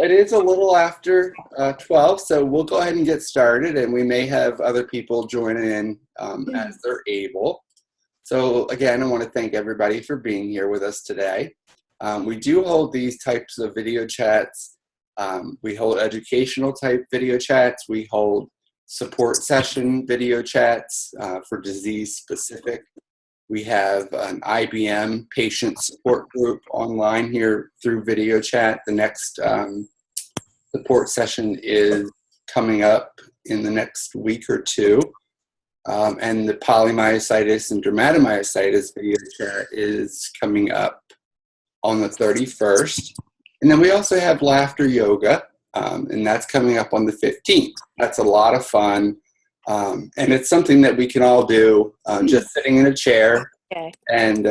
it is a little after 12, so we'll go ahead and get started, and we may have other people join in as they're able. So again, I want to thank everybody for being here with us today. We do hold these types of video chats. We hold educational type video chats. We hold support session video chats for disease specific. We have an IBM patient support group online here through video chat. The next support session is coming up in the next week or two. And the polymyositis and dermatomyositis video chat is coming up on the 31st. And then we also have laughter yoga, and that's coming up on the 15th. That's a lot of fun. And it's something that we can all do just sitting in a chair. Okay. And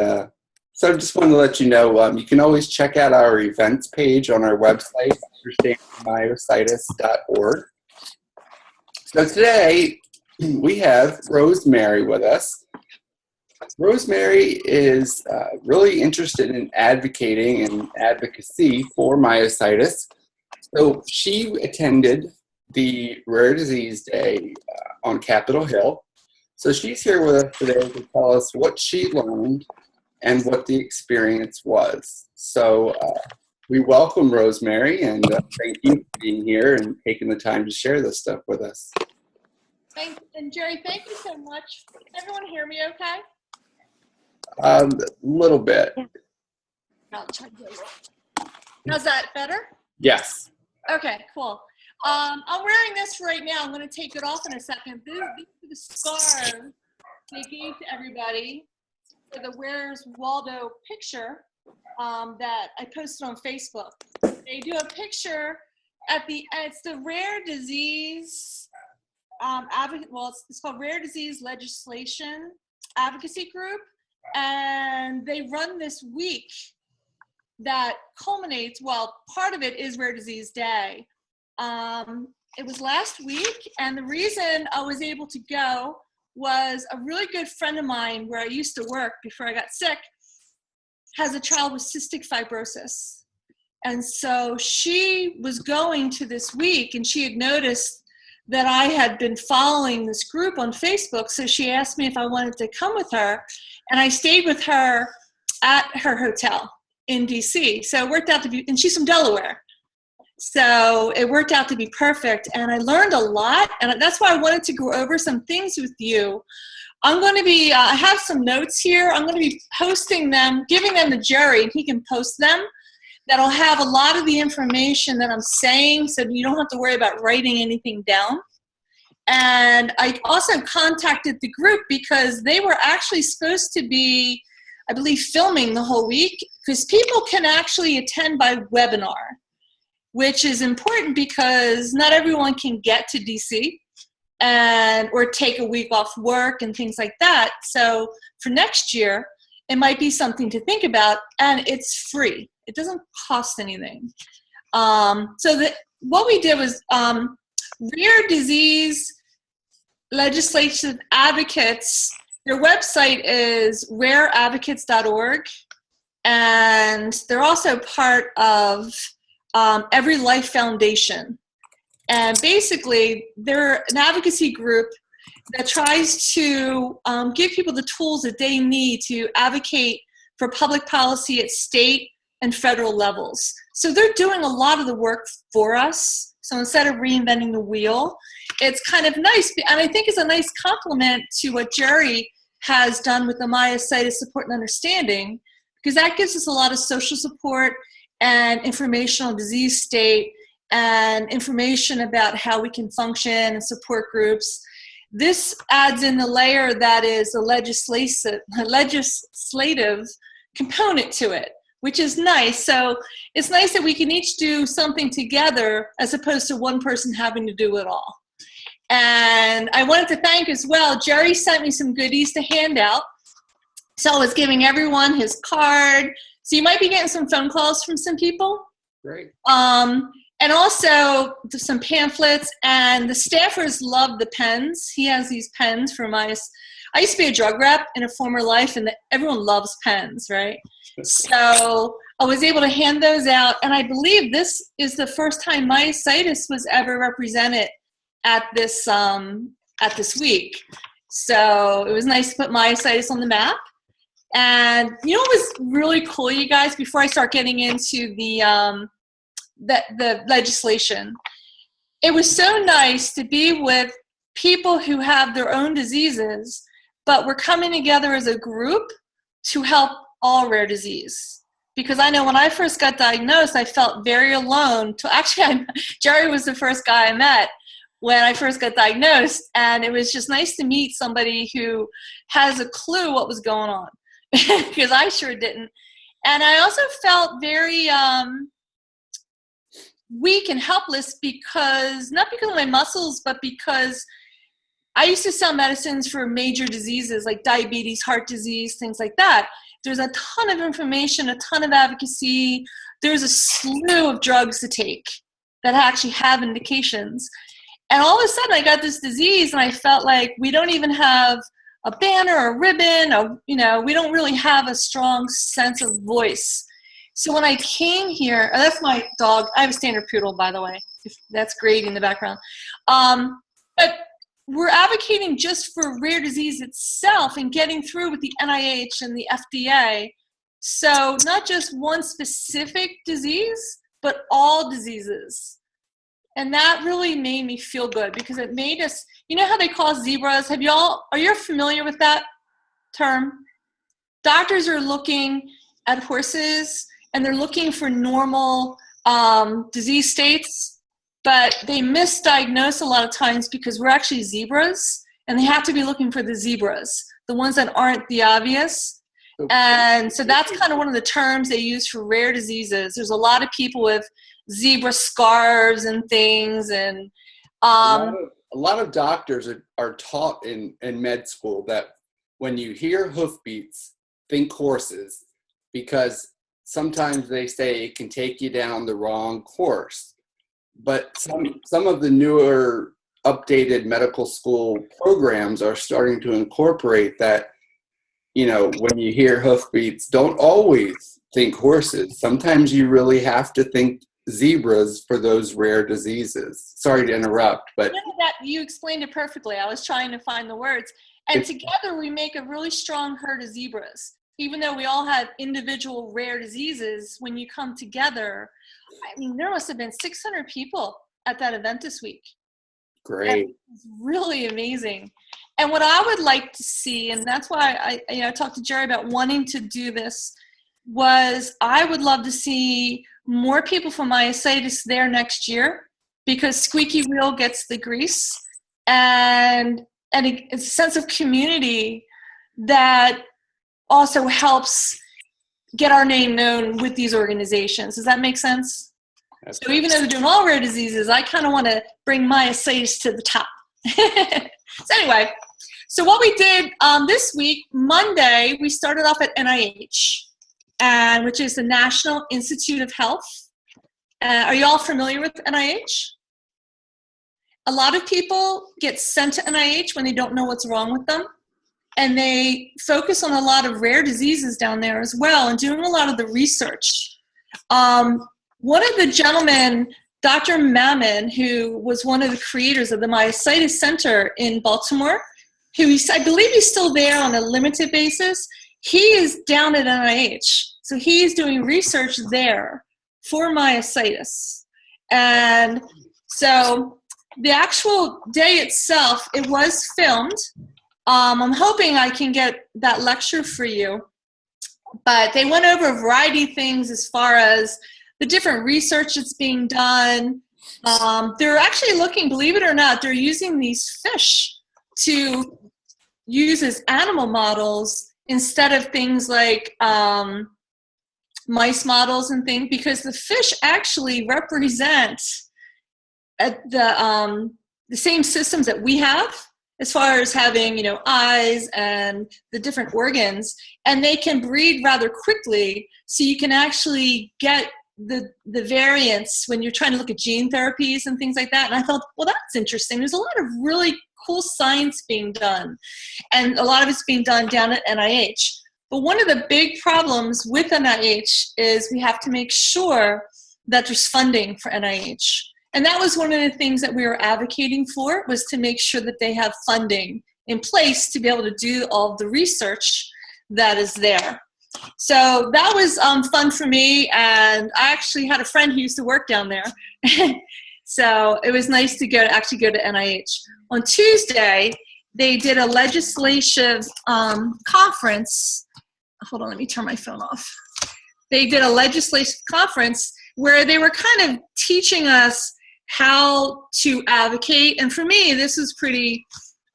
so I just wanted to let you know, you can always check out our events page on our website, understandingmyositis.org. So today we have Rosemary with us. Rosemary is really interested in advocating and advocacy for myositis. So she attended the Rare Disease Day on Capitol Hill. So she's here with us today to tell us what she learned and what the experience was. So we welcome Rosemary, and thank you for being here and taking the time to share this stuff with us. And Jerry, thank you so much. Can everyone hear me okay? A little bit. I'll try to do it. How's that better? Yes. Okay, cool. I'm wearing this right now. I'm going to take it off in a second. These are the scarves they gave to everybody for the Where's Waldo picture that I posted on Facebook. They do a picture at it's the Rare Disease it's called Rare Disease Legislation Advocacy Group, and they run this week that culminates, part of it is Rare Disease Day. It was last week, and the reason I was able to go was a really good friend of mine where I used to work before I got sick has a child with cystic fibrosis. And so she was going to this week, and she had noticed that I had been following this group on Facebook, so she asked me if I wanted to come with her, and I stayed with her at her hotel in DC. So it worked out to be, and she's from Delaware. So it worked out to be perfect, and I learned a lot, and that's why I wanted to go over some things with you. I'm going to be, I have some notes here. I'm going to be posting them, giving them to Jerry, and he can post them. That'll have a lot of the information that I'm saying, so you don't have to worry about writing anything down. And I also contacted the group because they were actually supposed to be, I believe, filming the whole week, because people can actually attend by webinar, which is important because not everyone can get to DC or take a week off work and things like that. So for next year, it might be something to think about, and it's free. It doesn't cost anything. What we did was Rare Disease Legislative Advocates, their website is rareadvocates.org, and they're also part of Every Life Foundation. And basically, they're an advocacy group that tries to give people the tools that they need to advocate for public policy at state and federal levels. So they're doing a lot of the work for us. So instead of reinventing the wheel, it's kind of nice. And I think it's a nice compliment to what Jerry has done with the Myositis Support and Understanding, because that gives us a lot of social support and information on disease state and information about how we can function and support groups. This adds in the layer that is a legislative component to it, which is nice. So it's nice that we can each do something together as opposed to one person having to do it all. And I wanted to thank as well, Jerry sent me some goodies to hand out. So I was giving everyone his card. So you might be getting some phone calls from some people. Great. And also some pamphlets, and the staffers love the pens. He has these pens for I used to be a drug rep in a former life, and everyone loves pens, right? So I was able to hand those out, and I believe this is the first time myositis was ever represented at this week. So it was nice to put myositis on the map. And you know what was really cool, you guys, before I start getting into the legislation, it was so nice to be with people who have their own diseases, but we're coming together as a group to help all rare disease. Because I know when I first got diagnosed, I felt very alone. Jerry was the first guy I met when I first got diagnosed, and it was just nice to meet somebody who has a clue what was going on, because I sure didn't. And I also felt very weak and helpless, not because of my muscles, but because I used to sell medicines for major diseases like diabetes, heart disease, things like that. There's a ton of information, a ton of advocacy. There's a slew of drugs to take that actually have indications. And all of a sudden I got this disease, and I felt like we don't even have a banner or a ribbon, we don't really have a strong sense of voice. So when I came here, that's my dog. I have a standard poodle, by the way, if that's great in the background. But we're advocating just for rare disease itself and getting through with the NIH and the FDA. So not just one specific disease, but all diseases. And that really made me feel good, because it made us, you know how they call zebras? Are you familiar with that term? Doctors are looking at horses, and they're looking for normal disease states, but they misdiagnose a lot of times because we're actually zebras, and they have to be looking for the zebras, the ones that aren't the obvious. And so that's kind of one of the terms they use for rare diseases. There's a lot of people with zebra scarves and things, and a lot of doctors are taught in med school that when you hear hoofbeats, think horses, because sometimes they say it can take you down the wrong course. But some of the newer updated medical school programs are starting to incorporate that, when you hear hoofbeats, don't always think horses. Sometimes you really have to think zebras for those rare diseases. Sorry to interrupt, but you explained it perfectly. I was trying to find the words. And together we make a really strong herd of zebras. Even though we all have individual rare diseases, when you come together, I mean, there must have been 600 people at that event this week. Great. It's really amazing. And what I would like to see, and that's why I talked to Jerry about wanting to do this, was I would love to see more people from myositis there next year, because squeaky wheel gets the grease, and it's a sense of community that also helps get our name known with these organizations. Does that make sense? So even though they're doing all rare diseases, I kind of want to bring myositis to the top. So anyway, so what we did this week, Monday, we started off at NIH, which is the National Institute of Health. Are you all familiar with NIH? A lot of people get sent to NIH when they don't know what's wrong with them. And they focus on a lot of rare diseases down there as well, and doing a lot of the research. One of the gentlemen, Dr. Mammon, who was one of the creators of the Myositis Center in Baltimore, I believe he's still there on a limited basis. He is down at NIH. So he's doing research there for myositis. And so the actual day itself, it was filmed. I'm hoping I can get that lecture for you. But they went over a variety of things as far as the different research that's being done. They're actually looking, believe it or not, they're using these fish to use as animal models instead of things like mice models and things, because the fish actually represent the same systems that we have, as far as having, eyes and the different organs, and they can breed rather quickly, so you can actually get the variants when you're trying to look at gene therapies and things like that. And I thought, well, that's interesting. There's a lot of really cool science being done, and a lot of it's being done down at NIH. But one of the big problems with NIH is we have to make sure that there's funding for NIH. And that was one of the things that we were advocating for, was to make sure that they have funding in place to be able to do all of the research that is there. So that was fun for me, and I actually had a friend who used to work down there. So it was nice to actually go to NIH. On Tuesday, they did a legislative conference. Hold on, let me turn my phone off. They did a legislative conference where they were kind of teaching us how to advocate. And for me, this was pretty,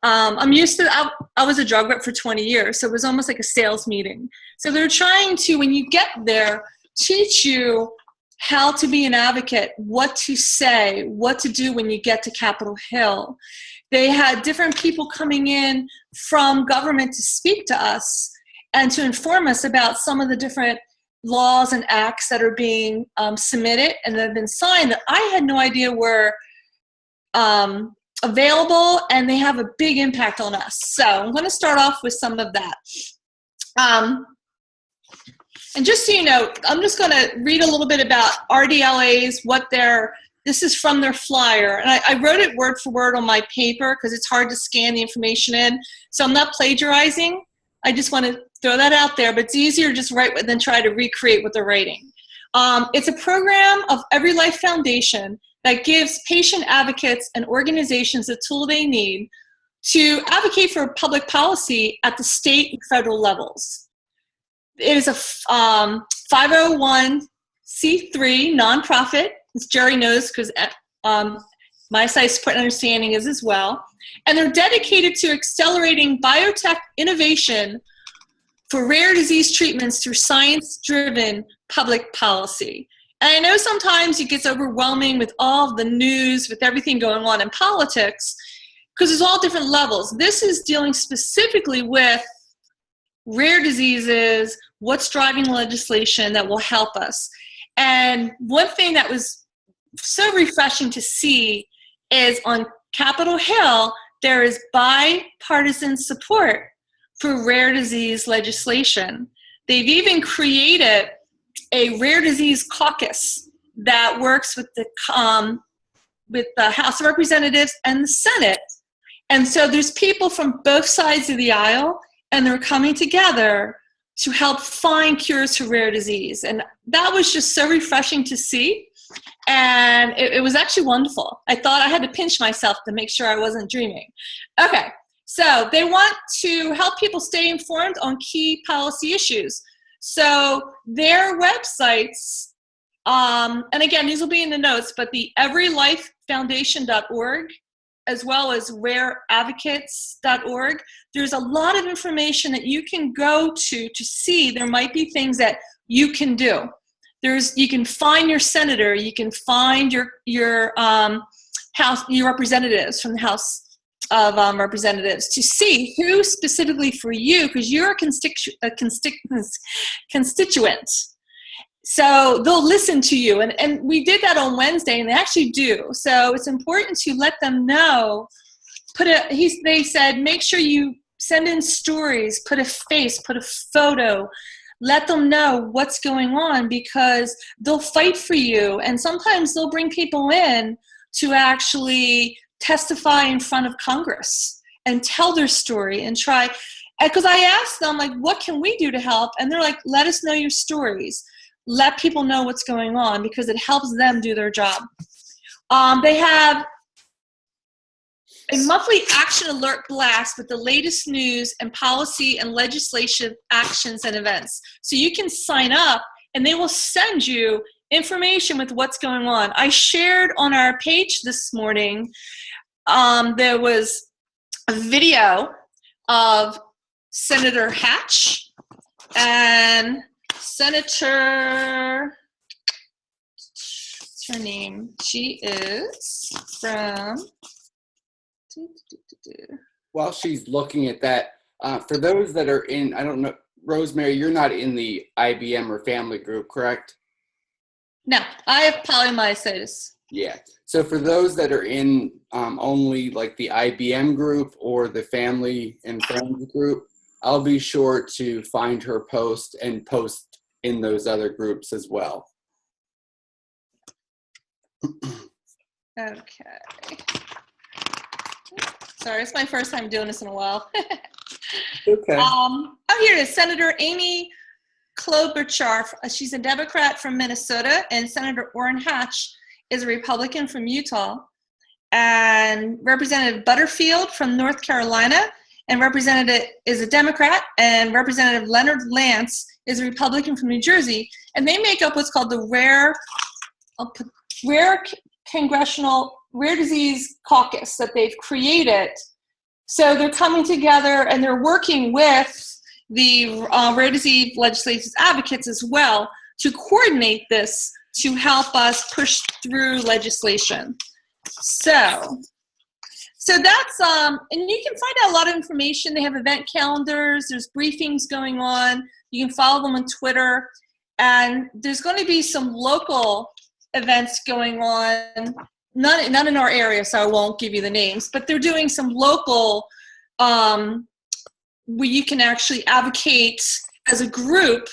I'm used to, I was a drug rep for 20 years, so it was almost like a sales meeting. So they're trying to, when you get there, teach you how to be an advocate, what to say, what to do when you get to Capitol Hill. They had different people coming in from government to speak to us and to inform us about some of the different laws and acts that are being submitted and that have been signed that I had no idea were available, and they have a big impact on us. So I'm going to start off with some of that. And just so you know, I'm just going to read a little bit about RDLAs, this is from their flyer. And I wrote it word for word on my paper because it's hard to scan the information in. So I'm not plagiarizing. I just want to throw that out there, but it's easier to just write than try to recreate what they're writing. It's a program of Every Life Foundation that gives patient advocates and organizations the tool they need to advocate for public policy at the state and federal levels. It is a 501c3 nonprofit, as Jerry knows, because Myositis Support and Understanding is as well. And they're dedicated to accelerating biotech innovation for rare disease treatments through science-driven public policy. And I know sometimes it gets overwhelming with all the news, with everything going on in politics, because there's all different levels. This is dealing specifically with rare diseases, what's driving legislation that will help us. And one thing that was so refreshing to see is on Capitol Hill, there is bipartisan support for rare disease legislation. They've even created a rare disease caucus that works with the House of Representatives and the Senate. And so there's people from both sides of the aisle, and they're coming together to help find cures for rare disease. And that was just so refreshing to see. And it was actually wonderful. I thought I had to pinch myself to make sure I wasn't dreaming. Okay, so they want to help people stay informed on key policy issues. So their websites, and again, these will be in the notes, but the everylifefoundation.org, as well as rareadvocates.org, there's a lot of information that you can go to see. There might be things that you can do. You can find your senator, you can find your representatives from the House of Representatives to see who specifically for you, because you're a constituent. So they'll listen to you. And we did that on Wednesday, and they actually do. So it's important to let them know. They said, make sure you send in stories, put a face, put a photo, let them know what's going on, because they'll fight for you. And sometimes they'll bring people in to actually testify in front of Congress and tell their story and try. Because I asked them, like, what can we do to help? And they're like, let us know your stories. Let people know what's going on, because it helps them do their job. They have a monthly action alert blast with the latest news and policy and legislation actions and events. So you can sign up, and they will send you information with what's going on. I shared on our page this morning, there was a video of Senator Hatch and Senator, what's her name? She is from, While she's looking at that, for those that are in, I don't know, Rosemary, you're not in the IBM or family group, correct? No, I have polymyositis. Yeah. So for those that are in only like the IBM group or the family and friends group, I'll be sure to find her post and post in those other groups as well. Okay. Sorry, it's my first time doing this in a while. Okay. Oh, here it is. Senator Amy Klobuchar. She's a Democrat from Minnesota, and Senator Orrin Hatch is a Republican from Utah. And Representative Butterfield from North Carolina, and Representative is a Democrat, and Representative Leonard Lance is a Republican from New Jersey. And they make up what's called the Rare Disease Caucus that they've created. So they're coming together and they're working with the rare disease legislators advocates as well to coordinate this to help us push through legislation. So that's, and you can find out a lot of information. They have event calendars, there's briefings going on. You can follow them on Twitter. And there's going to be some local events going on, none in our area, so I won't give you the names, but they're doing some local where you can actually advocate as a group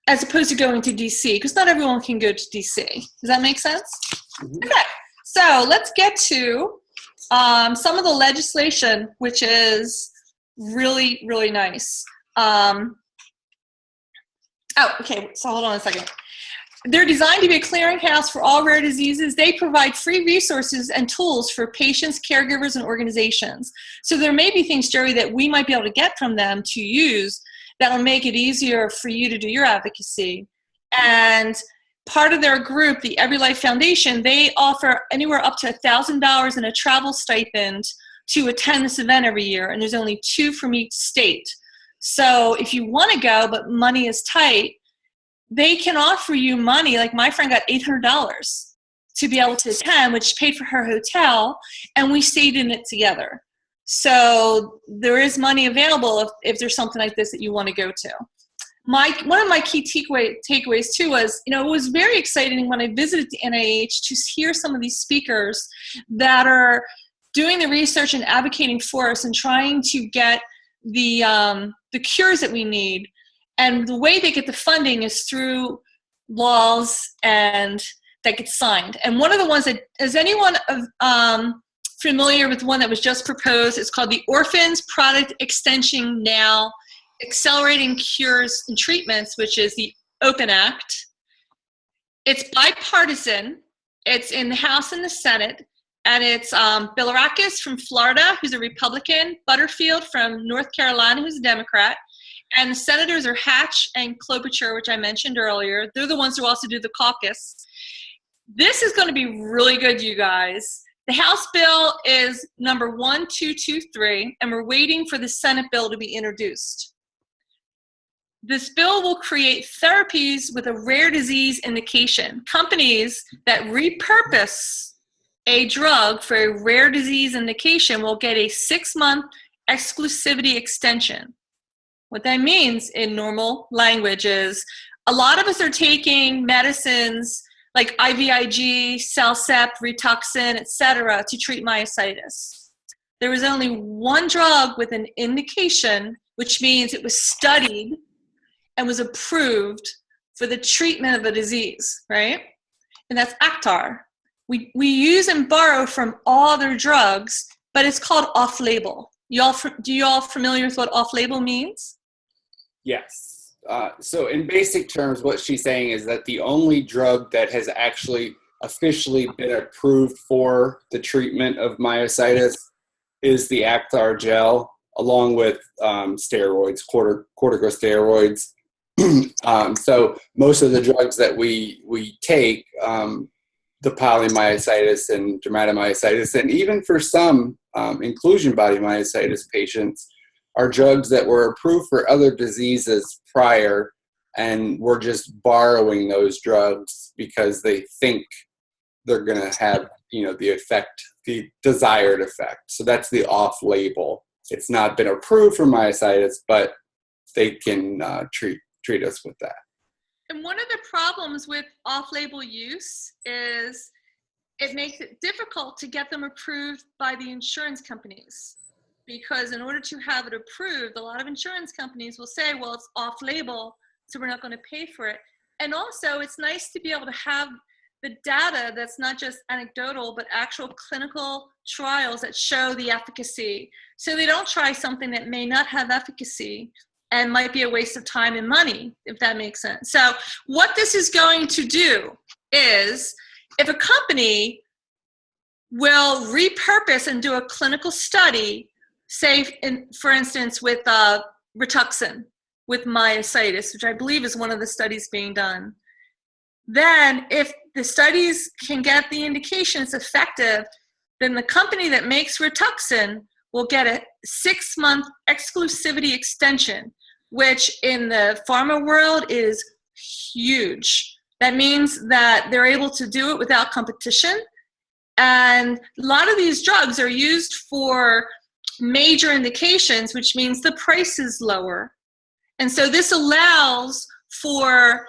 as opposed to going to DC, because not everyone can go to DC. Does that make sense? Mm-hmm. Okay, so let's get to some of the legislation, which is really, really nice. Okay, so hold on a second. They're designed to be a clearinghouse for all rare diseases. They provide free resources and tools for patients, caregivers, and organizations. So there may be things, Jerry, that we might be able to get from them to use that'll make it easier for you to do your advocacy. And part of their group, the Every Life Foundation, they offer anywhere up to $1,000 in a travel stipend to attend this event every year. And there's only 2 from each state. So if you want to go, but money is tight, they can offer you money. Like my friend got $800 to be able to attend, which paid for her hotel, and we stayed in it together. So there is money available if there's something like this that you want to go to. One of my key takeaways too was, it was very exciting when I visited the NIH to hear some of these speakers that are doing the research and advocating for us and trying to get the cures that we need. And the way they get the funding is through laws and that gets signed. And one of the ones that, is anyone familiar with one that was just proposed? It's called the Orphans Product Extension Now Accelerating Cures and Treatments, which is the OPEN Act. It's bipartisan. It's in the House and the Senate. And it's Bilirakis from Florida, who's a Republican, Butterfield from North Carolina, who's a Democrat. And the senators are Hatch and Klobuchar, which I mentioned earlier. They're the ones who also do the caucus. This is going to be really good, you guys. The House bill is number 1223, and we're waiting for the Senate bill to be introduced. This bill will create therapies with a rare disease indication. Companies that repurpose a drug for a rare disease indication will get a 6-month exclusivity extension. What that means in normal language is a lot of us are taking medicines like IVIG, Cellcept, Rituxan, etc. to treat myositis. There was only one drug with an indication, which means it was studied and was approved for the treatment of a disease, right? And that's Actar. We use and borrow from all other drugs, but it's called off-label. Do you all familiar with what off-label means? Yes. So in basic terms, what she's saying is that the only drug that has actually officially been approved for the treatment of myositis is the Actar gel, along with steroids, corticosteroids. So most of the drugs that we take, the polymyositis and dermatomyositis, and even for some inclusion body myositis patients, are drugs that were approved for other diseases prior, and we're just borrowing those drugs because they think they're going to have, the effect, the desired effect. So that's the off-label. It's not been approved for myositis, but they can treat us with that. And one of the problems with off-label use is it makes it difficult to get them approved by the insurance companies. because in order to have it approved, a lot of insurance companies will say, well, it's off-label, so we're not going to pay for it. And also, it's nice to be able to have the data that's not just anecdotal, but actual clinical trials that show the efficacy. So they don't try something that may not have efficacy and might be a waste of time and money, if that makes sense. So what this is going to do is, if a company will repurpose and do a clinical study, say, for instance, with Rituxan, with myositis, which I believe is one of the studies being done, then if the studies can get the indication it's effective, then the company that makes Rituxan will get a 6-month exclusivity extension, which in the pharma world is huge. That means that they're able to do it without competition. And a lot of these drugs are used for major indications, which means the price is lower. And so this allows for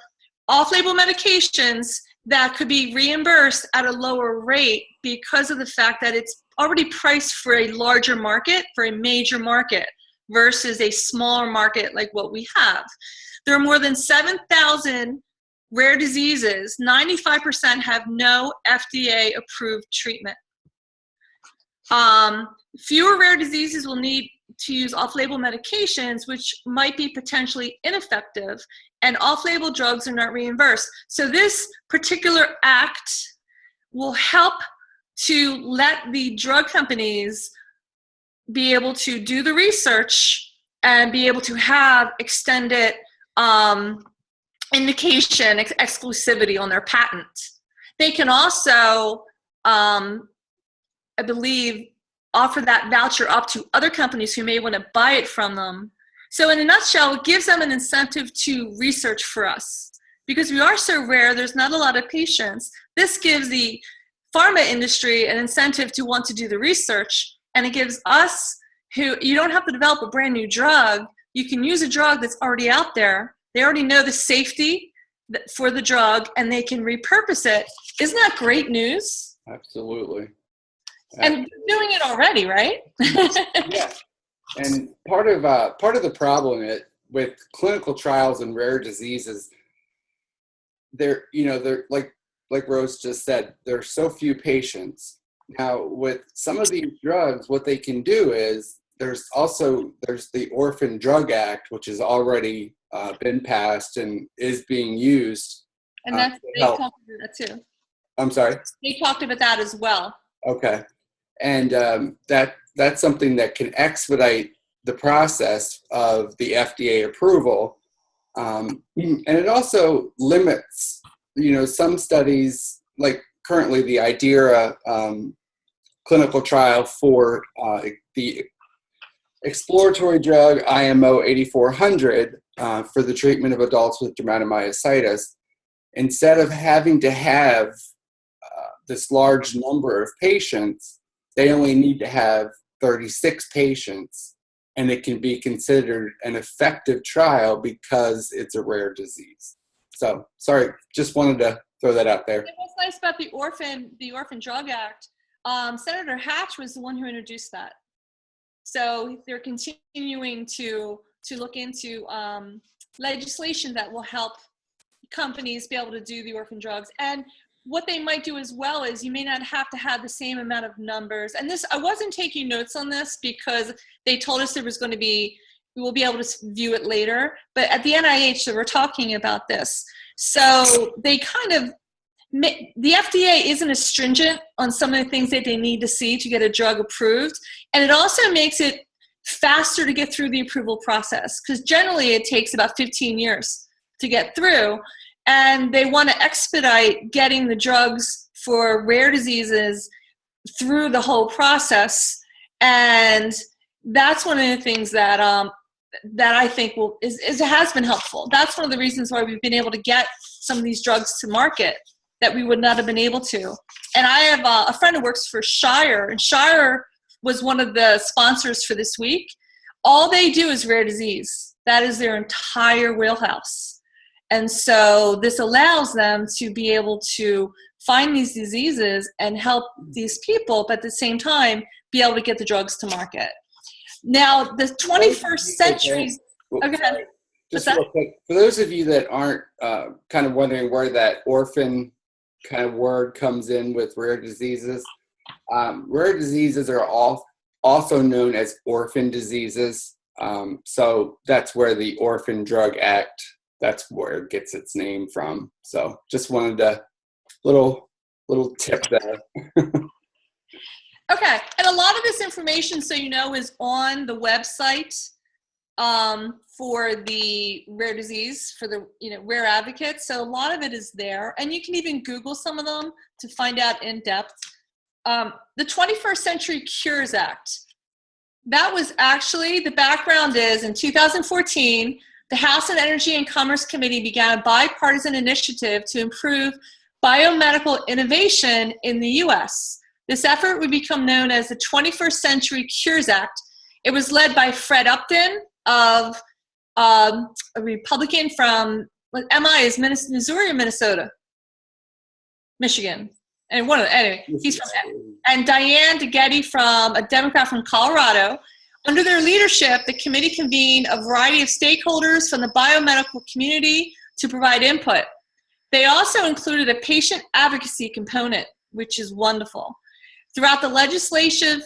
off-label medications that could be reimbursed at a lower rate because of the fact that it's already priced for a larger market, for a major market, versus a smaller market like what we have. There are more than 7,000 rare diseases. 95% have no FDA-approved treatment. Fewer rare diseases will need to use off-label medications, which might be potentially ineffective, and off-label drugs are not reimbursed. So this particular act will help to let the drug companies be able to do the research and be able to have extended indication exclusivity on their patent. They can also, I believe, offer that voucher up to other companies who may want to buy it from them. So in a nutshell, it gives them an incentive to research for us. Because we are so rare, there's not a lot of patients. This gives the pharma industry an incentive to want to do the research, and it gives us, who you don't have to develop a brand new drug. You can use a drug that's already out there. They already know the safety for the drug, and they can repurpose it. Isn't that great news? Absolutely. And doing it already, right? Yeah. And part of the problem with clinical trials in rare diseases, they're like Rose just said, there's so few patients. Now, with some of these drugs, what they can do is there's the Orphan Drug Act, which has already been passed and is being used. And they talked about that too. I'm sorry? They talked about that as well. Okay. And that's something that can expedite the process of the FDA approval. And it also limits, some studies, like currently the IDERA clinical trial for the exploratory drug IMO 8400 for the treatment of adults with dermatomyositis. Instead of having to have this large number of patients, they only need to have 36 patients, and it can be considered an effective trial because it's a rare disease. So, sorry, just wanted to throw that out there. What's nice about the Orphan Drug Act, Senator Hatch was the one who introduced that. So they're continuing to look into legislation that will help companies be able to do the orphan drugs. And what they might do as well is you may not have to have the same amount of numbers. And this, I wasn't taking notes on this because they told us there was going to be, we will be able to view it later. But at the NIH, they were talking about this. So they kind of, the FDA isn't as stringent on some of the things that they need to see to get a drug approved. And it also makes it faster to get through the approval process, because generally it takes about 15 years to get through. And they want to expedite getting the drugs for rare diseases through the whole process. And that's one of the things that I think has been helpful. That's one of the reasons why we've been able to get some of these drugs to market that we would not have been able to. And I have a friend who works for Shire, and Shire was one of the sponsors for this week. All they do is rare disease. That is their entire wheelhouse. And so this allows them to be able to find these diseases and help these people, but at the same time, be able to get the drugs to market. Now, the 21st century. Okay. Sorry. Just real quick, for those of you that aren't kind of wondering where that orphan kind of word comes in with rare diseases, rare diseases are also known as orphan diseases. So that's where the Orphan Drug Act, that's where it gets its name from. So just wanted a little tip there. Okay, and a lot of this information, so you know, is on the website for the rare disease, for the rare advocates. So a lot of it is there, and you can even Google some of them to find out in depth. The 21st Century Cures Act. That was actually, the background is in 2014, the House Energy and Commerce Committee began a bipartisan initiative to improve biomedical innovation in the U.S. This effort would become known as the 21st Century Cures Act. It was led by Fred Upton of a Republican from, MI is Missouri or Minnesota? Michigan. And anyway, he's from, and Diane DeGetti from a Democrat from Colorado. Under their leadership, the committee convened a variety of stakeholders from the biomedical community to provide input. They also included a patient advocacy component, which is wonderful. Throughout the legislative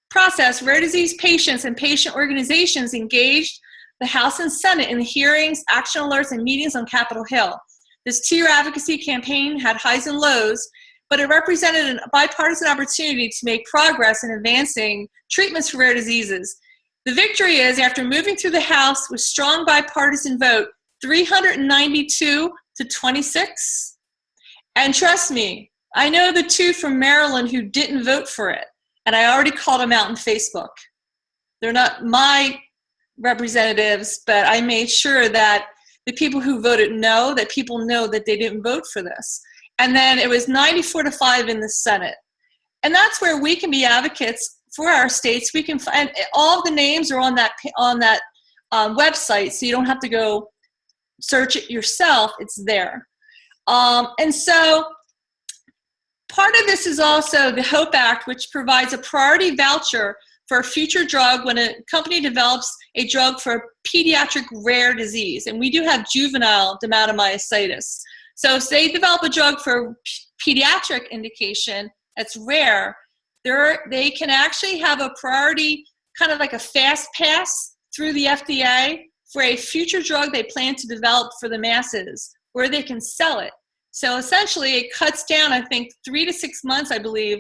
process, rare disease patients and patient organizations engaged the House and Senate in the hearings, action alerts, and meetings on Capitol Hill. This two-year advocacy campaign had highs and lows, but it represented a bipartisan opportunity to make progress in advancing treatments for rare diseases. The victory is, after moving through the House with strong bipartisan vote, 392 to 26. And trust me, I know the two from Maryland who didn't vote for it, and I already called them out on Facebook. They're not my representatives, but I made sure that the people who voted no, that people know that they didn't vote for this. And then it was 94 to 5 in the Senate. And that's where we can be advocates for our states. We can find, all of the names are on that website, so you don't have to go search it yourself. It's there. And so part of this is also the HOPE Act, which provides a priority voucher for a future drug when a company develops a drug for a pediatric rare disease. And we do have juvenile dermatomyositis. So if they develop a drug for pediatric indication that's rare, they can actually have a priority, kind of like a fast pass through the FDA for a future drug they plan to develop for the masses, where they can sell it. So essentially it cuts down, I think, 3 to 6 months, I believe,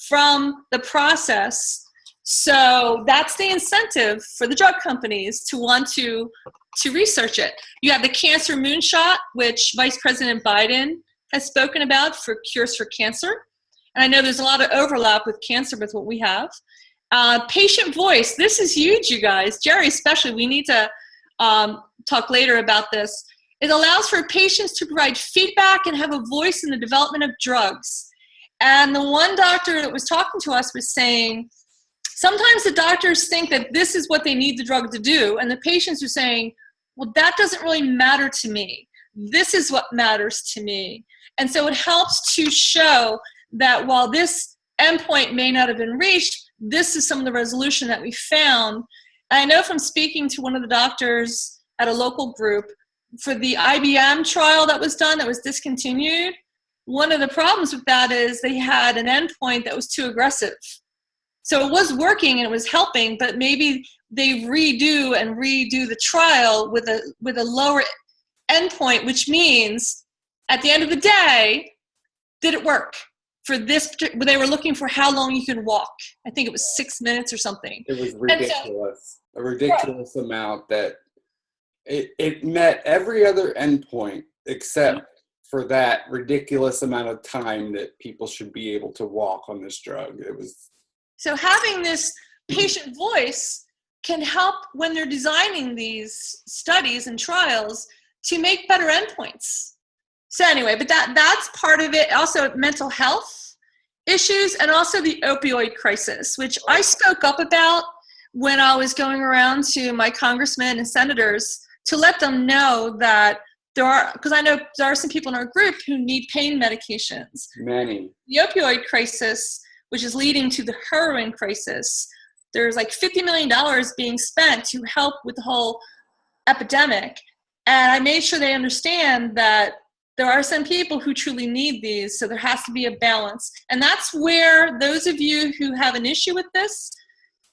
from the process. So that's the incentive for the drug companies to want to research it. You have the cancer moonshot, which Vice President Biden has spoken about for cures for cancer. And I know there's a lot of overlap with cancer with what we have. Patient voice, this is huge, you guys. Jerry, especially, we need to talk later about this. It allows for patients to provide feedback and have a voice in the development of drugs. And the one doctor that was talking to us was saying, sometimes the doctors think that this is what they need the drug to do, and the patients are saying, well, that doesn't really matter to me. This is what matters to me. And so it helps to show that while this endpoint may not have been reached, this is some of the resolution that we found. And I know from speaking to one of the doctors at a local group, for the IBM trial that was done, that was discontinued, one of the problems with that is they had an endpoint that was too aggressive. So it was working and it was helping, but maybe they redo the trial with a lower endpoint, which means at the end of the day, did it work? For this, they were looking for how long you could walk. I think it was 6 minutes or something. It was ridiculous, a ridiculous amount that it met every other endpoint except for that ridiculous amount of time that people should be able to walk on this drug. It was. So having this patient voice can help when they're designing these studies and trials to make better endpoints. So anyway, but that's part of it. Also mental health issues and also the opioid crisis, which I spoke up about when I was going around to my congressmen and senators to let them know that there are, because I know there are some people in our group who need pain medications. Many. The opioid crisis, which is leading to the heroin crisis. there's like $50 million being spent to help with the whole epidemic. And I made sure they understand that there are some people who truly need these, so there has to be a balance. And that's where those of you who have an issue with this,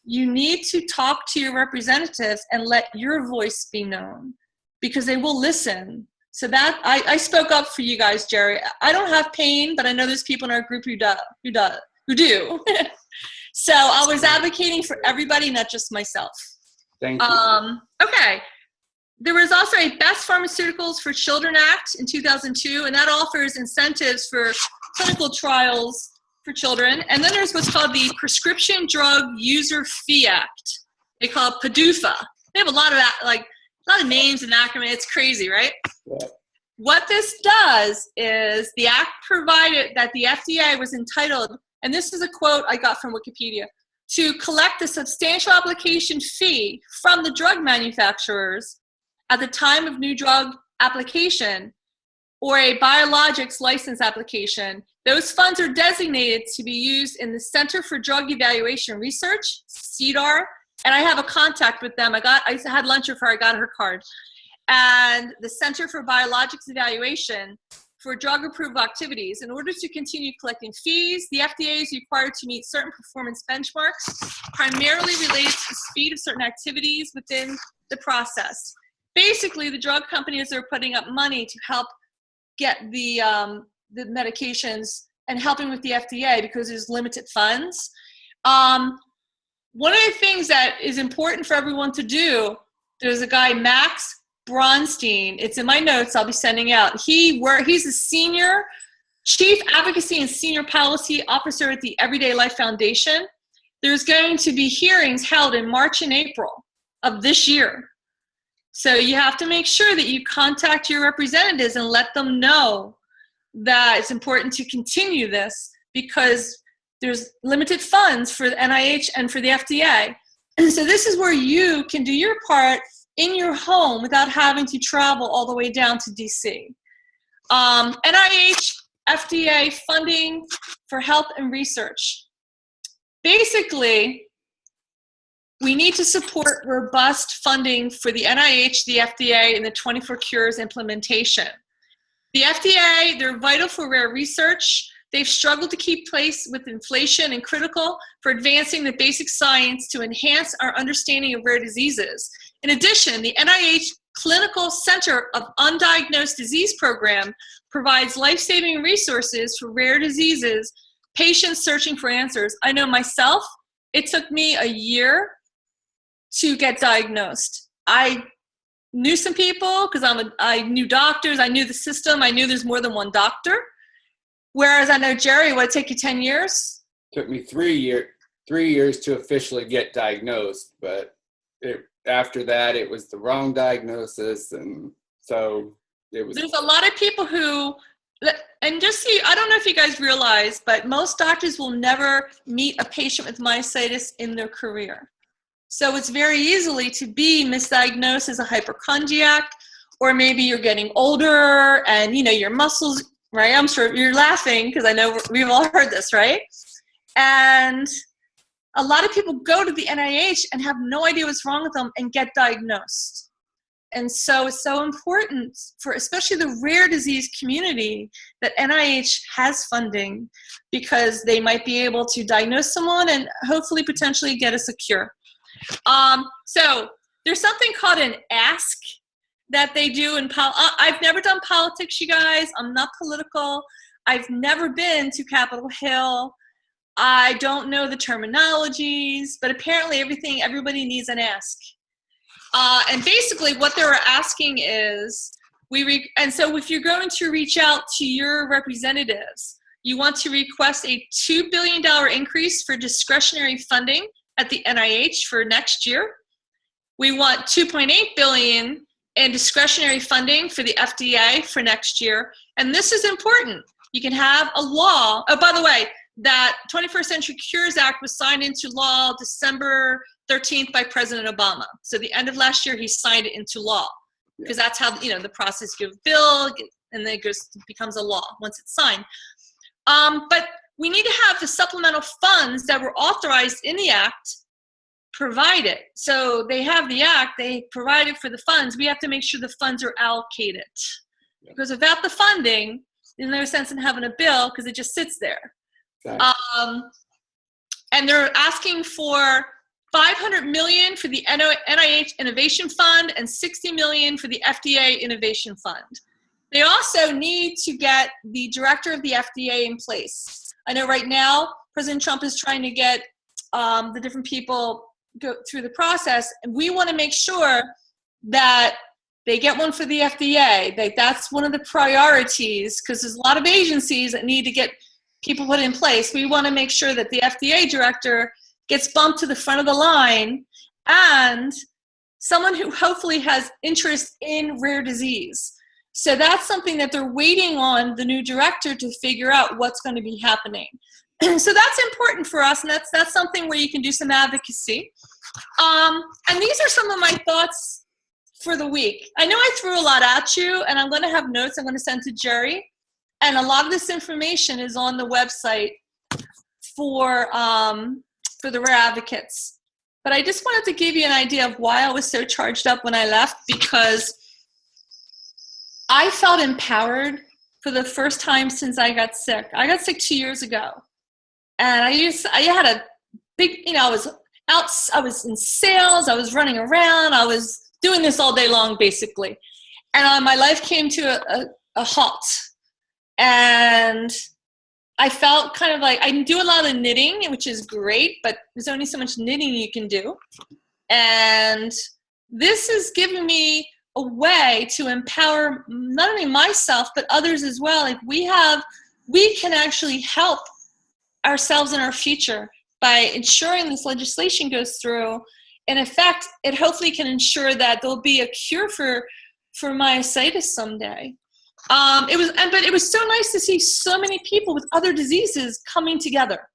you need to talk to your representatives and let your voice be known, because they will listen. So that I spoke up for you guys, Jerry. I don't have pain, but I know there's people in our group who do. So I was advocating for everybody, not just myself. Thank you. Okay. There was also a Best Pharmaceuticals for Children Act in 2002, and that offers incentives for clinical trials for children. And then there's what's called the Prescription Drug User Fee Act. They call it PDUFA. They have a lot of names and acronyms. It's crazy, right? Yeah. What this does is the act provided that the FDA was entitled, and this is a quote I got from Wikipedia, to collect a substantial application fee from the drug manufacturers at the time of new drug application or a biologics license application. Those funds are designated to be used in the Center for Drug Evaluation Research, CDR, and I have a contact with them. I had lunch with her, I got her card. And the Center for Biologics Evaluation for drug approval activities. In order to continue collecting fees, the FDA is required to meet certain performance benchmarks, primarily related to the speed of certain activities within the process. Basically, the drug companies are putting up money to help get the medications and helping with the FDA because there's limited funds. One of the things that is important for everyone to do, there's a guy, Max Bronstein. It's in my notes I'll be sending out. He's a senior chief advocacy and senior policy officer at the Everyday Life Foundation. There's going to be hearings held in March and April of this year. So you have to make sure that you contact your representatives and let them know that it's important to continue this because there's limited funds for the NIH and for the FDA. And so this is where you can do your part in your home without having to travel all the way down to DC. NIH, FDA funding for health and research. Basically, we need to support robust funding for the NIH, the FDA, and the 24 Cures implementation. The FDA, they're vital for rare research. They've struggled to keep pace with inflation and critical for advancing the basic science to enhance our understanding of rare diseases. In addition, the NIH Clinical Center of Undiagnosed Disease Program provides life-saving resources for rare diseases, patients searching for answers. I know myself, it took me a year to get diagnosed. I knew some people because I knew doctors, I knew the system, I knew there's more than one doctor. Whereas I know, Jerry, would it take you 10 years? Took me 3 years to officially get diagnosed, but after that, it was the wrong diagnosis, and so it was. There's a lot of people who, and just see, I don't know if you guys realize, but most doctors will never meet a patient with myositis in their career. So it's very easily to be misdiagnosed as a hypochondriac, or maybe you're getting older and your muscles, right? I'm sure you're laughing because I know we've all heard this, right? And a lot of people go to the NIH and have no idea what's wrong with them and get diagnosed. And so it's so important for especially the rare disease community that NIH has funding because they might be able to diagnose someone and hopefully potentially get us a cure. So there's something called an ask that they do in I've never done politics, you guys. I'm not political. I've never been to Capitol Hill. I don't know the terminologies, but apparently everybody needs an ask. And basically what they were asking is, and so if you're going to reach out to your representatives, you want to request a $2 billion increase for discretionary funding at the NIH for next year. We want $2.8 billion in discretionary funding for the FDA for next year. And this is important. You can have a law. Oh, by the way, that 21st Century Cures Act was signed into law December 13th by President Obama. So the end of last year, he signed it into law because that's how, the process, you have a bill and then it becomes a law once it's signed. But we need to have the supplemental funds that were authorized in the act provide it. So they have the act, they provide it for the funds. We have to make sure the funds are allocated. Because without the funding, there's no sense in having a bill because it just sits there. Exactly. And they're asking for $500 million for the NIH Innovation Fund and $60 million for the FDA Innovation Fund. They also need to get the director of the FDA in place. I know right now, President Trump is trying to get the different people go through the process, and we want to make sure that they get one for the FDA. That's one of the priorities, because there's a lot of agencies that need to get people put in place. We want to make sure that the FDA director gets bumped to the front of the line, and someone who hopefully has interest in rare disease. So that's something that they're waiting on the new director to figure out what's going to be happening. So that's important for us, and that's something where you can do some advocacy. And these are some of my thoughts for the week. I know I threw a lot at you, and I'm going to have notes I'm going to send to Jerry. And a lot of this information is on the website for the Rare Advocates. But I just wanted to give you an idea of why I was so charged up when I left, because I felt empowered for the first time since I got sick. I got sick 2 years ago. And I had a big, I was in sales, I was running around, I was doing this all day long, basically. And my life came to a halt. And I felt kind of like, I do a lot of knitting, which is great, but there's only so much knitting you can do. And this is giving me a way to empower not only myself, but others as well. Like we can actually help ourselves in our future by ensuring this legislation goes through. In effect, it hopefully can ensure that there'll be a cure for myositis someday. But it was so nice to see so many people with other diseases coming together,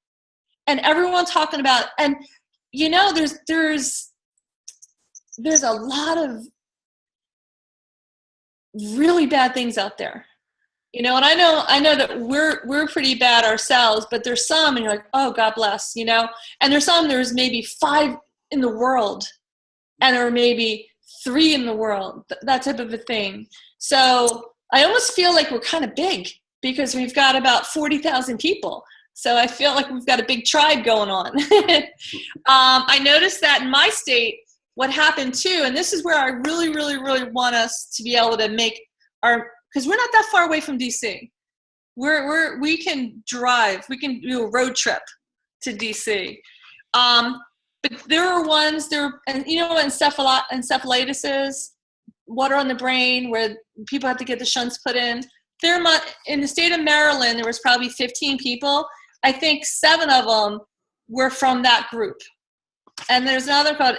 and everyone talking about. And there's a lot of really bad things out there, and I know that we're pretty bad ourselves, but there's some, and you're like, oh, God bless, and there's maybe 5 in the world, and there are maybe 3 in the world, that type of a thing. So I almost feel like we're kind of big because we've got about 40,000 people. So I feel like we've got a big tribe going on. I noticed that in my state, what happened too, and this is where I really, really, really want us to be able to make because we're not that far away from DC. We can drive, we can do a road trip to DC. But there are ones, encephalitis is, water on the brain, where people have to get the shunts put in. In the state of Maryland, there was probably 15 people. I think 7 of them were from that group. And there's another called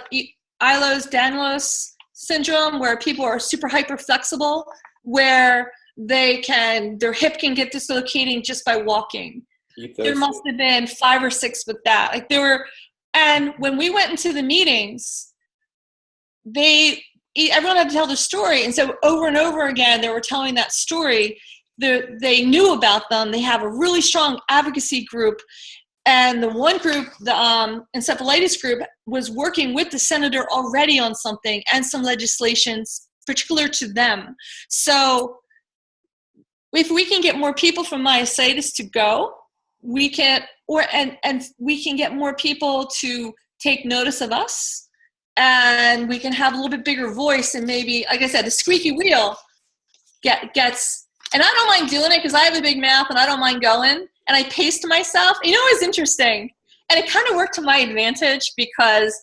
Ehlers-Danlos syndrome, where people are super hyper flexible, where their hip can get dislocating just by walking. There must have been 5 or 6 with that. And when we went into the meetings, everyone had to tell their story. And so over and over again, they were telling that story. They knew about them. They have a really strong advocacy group. And the one group, the encephalitis group, was working with the senator already on something and some legislations particular to them. So if we can get more people from myositis to go, we can get more people to take notice of us. And we can have a little bit bigger voice, and maybe, like I said, the squeaky wheel gets, and I don't mind doing it because I have a big mouth and I don't mind going, and I paced myself. It was interesting, and it kind of worked to my advantage because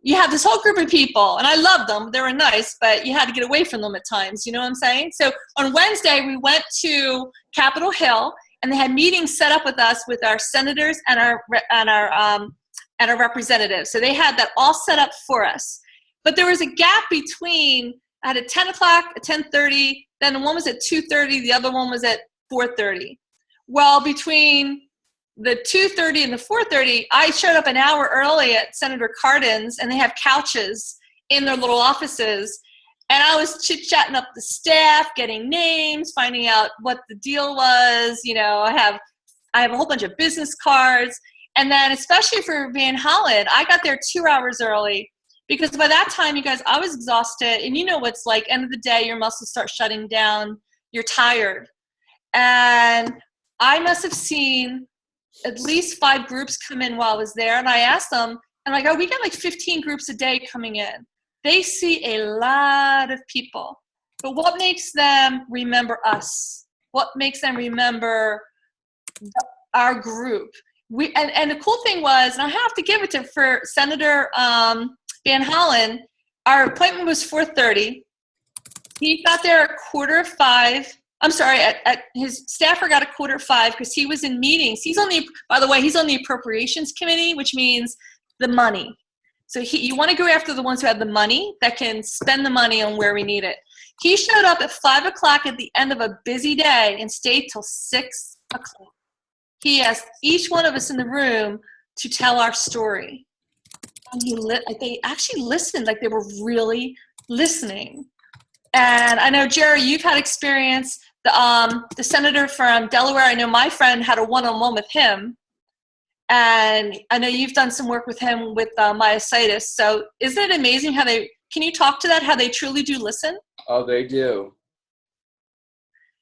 you have this whole group of people, and I loved them. They were nice, but you had to get away from them at times. You know what I'm saying? So on Wednesday, we went to Capitol Hill, and they had meetings set up with us, with our senators and our representatives. So they had that all set up for us. But there was a gap between, at 10 o'clock, at 10:30, then one was at 2:30, the other one was at 4:30. Well, between the 2:30 and the 4:30, I showed up an hour early at Senator Cardin's, and they have couches in their little offices. And I was chit-chatting up the staff, getting names, finding out what the deal was. I have a whole bunch of business cards. And then especially for Van Holland, I got there 2 hours early because by that time, you guys, I was exhausted. And you know what it's like, end of the day, your muscles start shutting down. You're tired. And I must have seen at least 5 groups come in while I was there. And I asked them, and I go, we get like 15 groups a day coming in. They see a lot of people. But what makes them remember us? What makes them remember our group? And the cool thing was, and I have to give it to for Senator Van Hollen, our appointment was 4:30. He got there at 4:45. I'm sorry, at his staffer got a 4:45 because he was in meetings. By the way, he's on the appropriations committee, which means the money. So you want to go after the ones who have the money that can spend the money on where we need it. He showed up at 5 o'clock at the end of a busy day and stayed till 6 o'clock. He asked each one of us in the room to tell our story. And they actually listened, like they were really listening. And I know, Jerry, you've had experience. The senator from Delaware, I know my friend had a one-on-one with him. And I know you've done some work with him with myositis. So isn't it amazing can you talk to that, how they truly do listen? Oh, they do.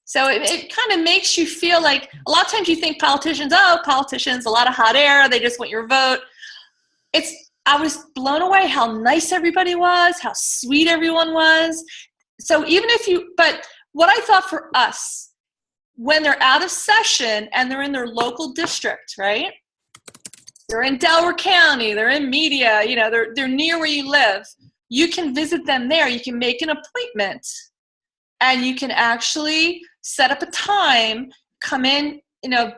So it kind of makes you feel like, a lot of times you think politicians, a lot of hot air, they just want your vote. I was blown away how nice everybody was, how sweet everyone was. So but what I thought for us, when they're out of session and they're in their local district, right? They're in Delaware County, they're in Media, they're near where you live. You can visit them there. You can make an appointment and you can actually set up a time, come in.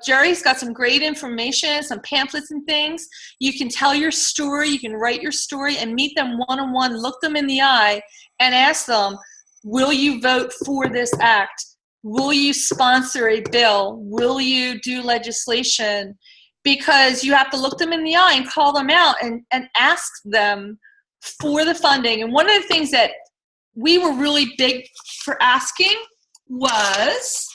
Jerry's got some great information, some pamphlets and things. You can tell your story, you can write your story and meet them one-on-one, look them in the eye and ask them, will you vote for this act? Will you sponsor a bill? Will you do legislation? Because you have to look them in the eye and call them out and ask them for the funding. And one of the things that we were really big for asking was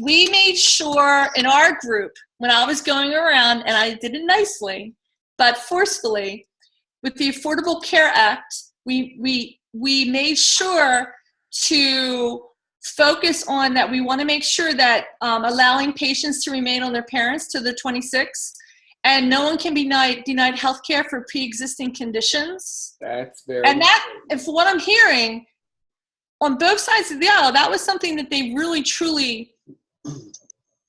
we made sure in our group, when I was going around, and I did it nicely, but forcefully, with the Affordable Care Act, we made sure to focus on that. We want to make sure that allowing patients to remain on their parents to the 26, and no one can be denied health care for pre-existing conditions. That's very And if what I'm hearing on both sides of the aisle, that was something that they really, truly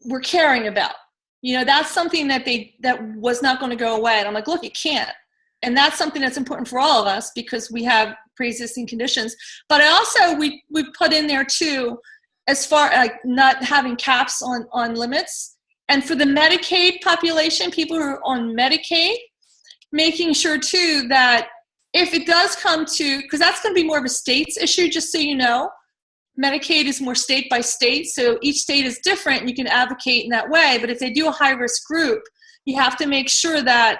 were caring about. That's something that was not going to go away. And I'm like, look, it can't. And that's something that's important for all of us because we have pre-existing conditions. But I also, we put in there too, as far like not having caps on limits. And for the Medicaid population, people who are on Medicaid, making sure too that if it does come to, because that's going to be more of a state's issue, just so you know, Medicaid is more state by state, so each state is different and you can advocate in that way. But if they do a high-risk group, you have to make sure that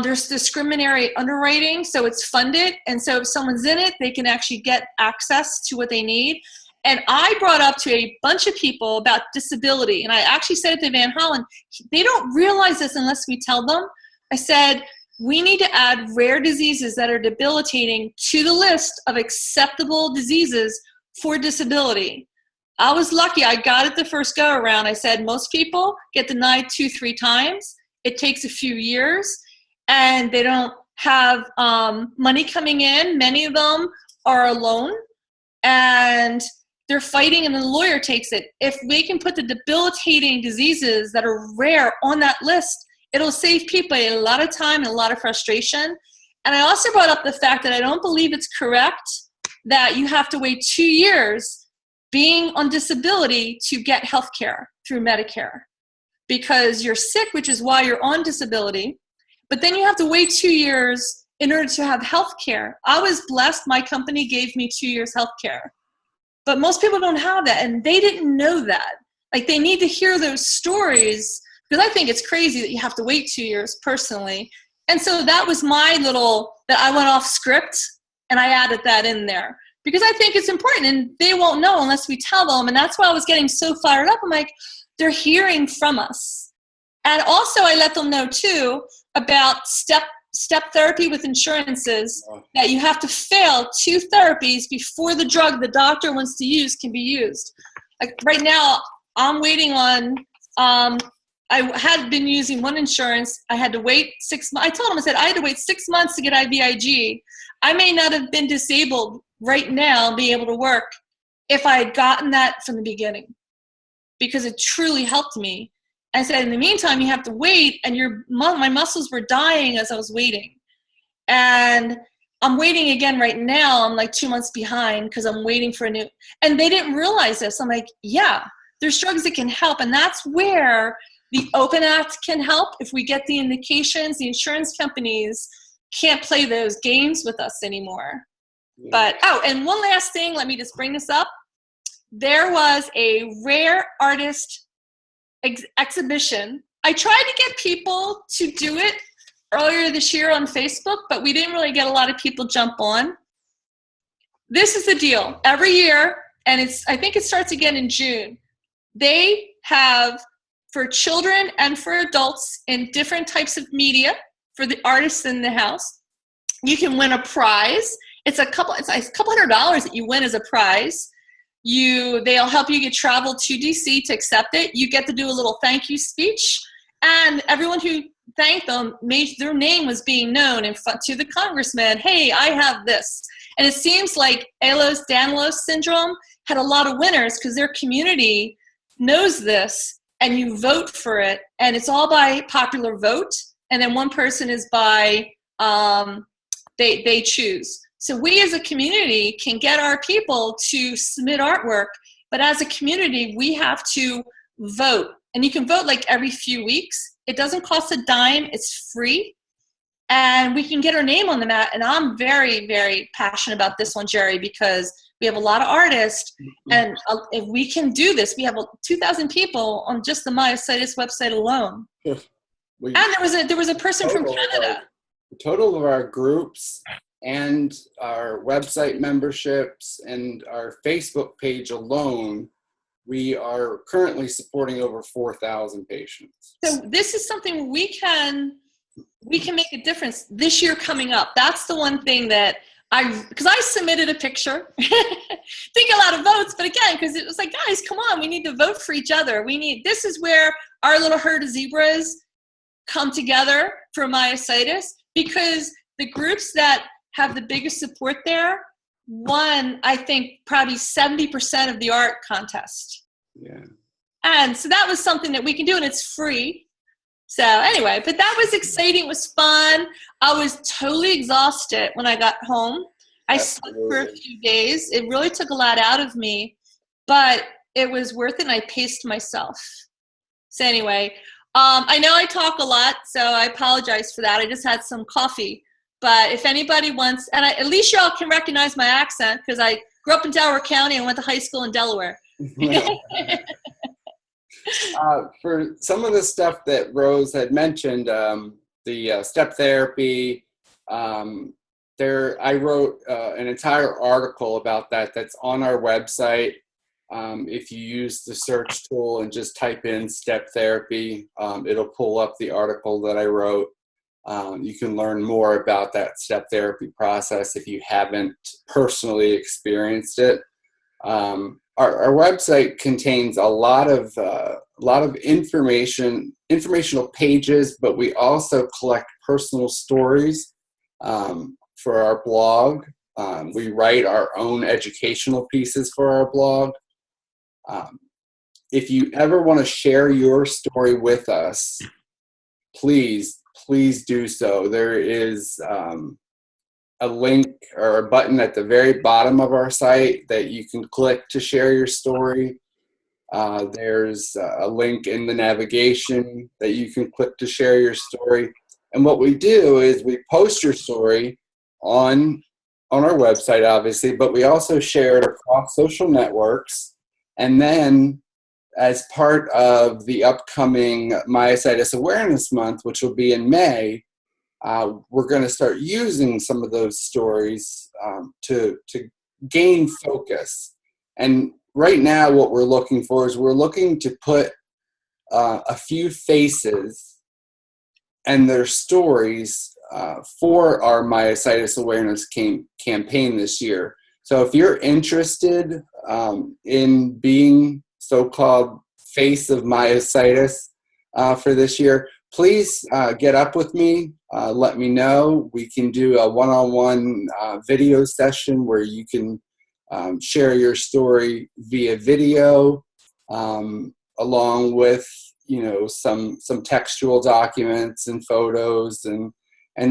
there's discriminatory underwriting, so it's funded. And so if someone's in it, they can actually get access to what they need. And I brought up to a bunch of people about disability, and I actually said it to Van Hollen, they don't realize this unless we tell them. I said, we need to add rare diseases that are debilitating to the list of acceptable diseases for disability. I was lucky. I got it the first go around. I said, most people get denied 2-3 times. It takes a few years, and they don't have money coming in. Many of them are alone, and they're fighting, and the lawyer takes it. If we can put the debilitating diseases that are rare on that list, it'll save people a lot of time and a lot of frustration. And I also brought up the fact that I don't believe it's correct that you have to wait 2 years being on disability to get health care through Medicare. Because you're sick, which is why you're on disability, but then you have to wait 2 years in order to have health care. I was blessed, my company gave me 2 years health care. But most people don't have that, and they didn't know that. Like, they need to hear those stories, because I think it's crazy that you have to wait 2 years personally. And so that was my that I went off script, and I added that in there. Because I think it's important, and they won't know unless we tell them. And that's why I was getting so fired up. I'm like, they're hearing from us. And also I let them know too about step therapy with insurances, that you have to fail 2 therapies before the drug the doctor wants to use can be used. Like right now, I'm waiting on, I had been using one insurance. I had to wait 6 months. I told him, I said, I had to wait 6 months to get IVIG. I may not have been disabled right now, be able to work, if I had gotten that from the beginning, because it truly helped me. I said, in the meantime, you have to wait, and my muscles were dying as I was waiting. And I'm waiting again right now. I'm like 2 months behind because I'm waiting for a new, and they didn't realize this. I'm like, yeah, there's drugs that can help. And that's where the Open Act can help. If we get the indications, the insurance companies can't play those games with us anymore. Yeah. But, oh, and one last thing, let me just bring this up. There was a rare artist exhibition. I tried to get people to do it earlier this year on Facebook, but we didn't really get a lot of people jump on. This is the deal. Every year, and I think it starts again in June, they have, for children and for adults in different types of media, for the artists in the house, you can win a prize. It's a couple $100 that you win as a prize. They'll help you get travel to DC to accept it. You get to do a little thank you speech, and everyone who thanked them their name was being known to the congressman. Hey, I have this. And it seems like Ehlers-Danlos syndrome had a lot of winners because their community knows this, and you vote for it, and it's all by popular vote, and then one person is by they choose. So we as a community can get our people to submit artwork, but as a community, we have to vote. And you can vote like every few weeks. It doesn't cost a dime. It's free. And we can get our name on the mat. And I'm very, very passionate about this one, Jerry, because we have a lot of artists. And if we can do this, we have 2,000 people on just the Myositis website alone. And there was a person from Canada. The total of our groups and our website memberships and our Facebook page alone, we are currently supporting over 4,000 patients. So this is something we can make a difference this year coming up. That's the one thing that because I submitted a picture, didn't get a lot of votes, but again, because it was like, guys, come on, we need to vote for each other. This is where our little herd of zebras come together for myositis, because the groups that have the biggest support there won, I think, probably 70% of the art contest. Yeah. And so that was something that we can do, and it's free. So anyway, but that was exciting. It was fun. I was totally exhausted when I got home. I slept for a few days. It really took a lot out of me, but it was worth it, and I paced myself. So anyway, I know I talk a lot, so I apologize for that. I just had some coffee. But if anybody wants, and at least y'all can recognize my accent, because I grew up in Delaware County and went to high school in Delaware. For some of the stuff that Rose had mentioned, the step therapy, I wrote an entire article about that that's on our website. If you use the search tool and just type in step therapy, it'll pull up the article that I wrote. You can learn more about that step therapy process if you haven't personally experienced it. Our website contains a lot of informational pages, but we also collect personal stories for our blog. We write our own educational pieces for our blog. If you ever want to share your story with us, please do so. There is a link or a button at the very bottom of our site that you can click to share your story. There's a link in the navigation that you can click to share your story. And what we do is we post your story on our website, obviously, but we also share it across social networks. And then as part of the upcoming Myositis Awareness Month, which will be in May, we're going to start using some of those stories to gain focus. And right now what we're looking for is we're looking to put a few faces and their stories for our myositis awareness campaign this year. So if you're interested in being so-called face of myositis for this year, please get up with me. Let me know. We can do a one-on-one video session where you can share your story via video, along with some textual documents and photos, and